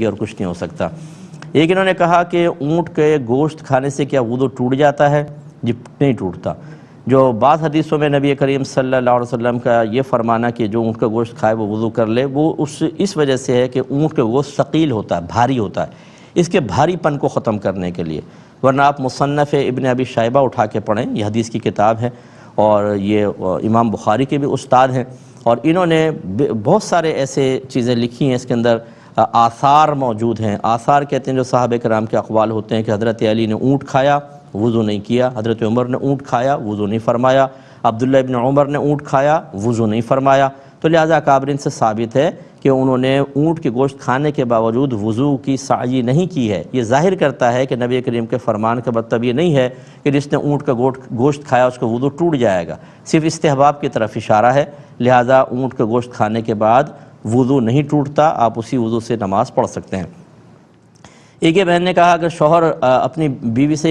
اور کچھ نہیں ہو سکتا۔ ایک انہوں نے کہا کہ اونٹ کے گوشت کھانے سے کیا وضو ٹوٹ جاتا ہے؟ جی نہیں ٹوٹتا۔ جو بعض حدیثوں میں نبی کریم صلی اللہ علیہ وسلم کا یہ فرمانا کہ جو اونٹ کا گوشت کھائے وہ وضو کر لے، وہ اس وجہ سے ہے کہ اونٹ کا گوشت ثقیل ہوتا ہے، بھاری ہوتا ہے، اس کے بھاری پن کو ختم کرنے کے لیے۔ ورنہ آپ مصنف ابن ابی شیبہ اٹھا کے پڑھیں، یہ حدیث کی کتاب ہے اور یہ امام بخاری کے بھی استاد ہیں، اور انہوں نے بہت سارے ایسے چیزیں لکھی ہیں، اس کے اندر آثار موجود ہیں۔ آثار کہتے ہیں جو صحابہ کرام کے اقوال ہوتے ہیں کہ حضرت علی نے اونٹ کھایا، وضو نہیں کیا، حضرت عمر نے اونٹ کھایا، وضو نہیں فرمایا، عبداللہ ابن عمر نے اونٹ کھایا، وضو نہیں فرمایا۔ تو لہٰذا اکابرین سے ثابت ہے کہ انہوں نے اونٹ کے گوشت کھانے کے باوجود وضو کی سعی نہیں کی ہے۔ یہ ظاہر کرتا ہے کہ نبی کریم کے فرمان کا مطلب یہ نہیں ہے کہ جس نے اونٹ کا گوشت کھایا اس کا وضو ٹوٹ جائے گا، صرف استحباب کی طرف اشارہ ہے۔ لہٰذا اونٹ کا گوشت کھانے کے بعد وضو نہیں ٹوٹتا، آپ اسی وضو سے نماز پڑھ سکتے ہیں۔ ایک بہن نے کہا اگر شوہر اپنی بیوی سے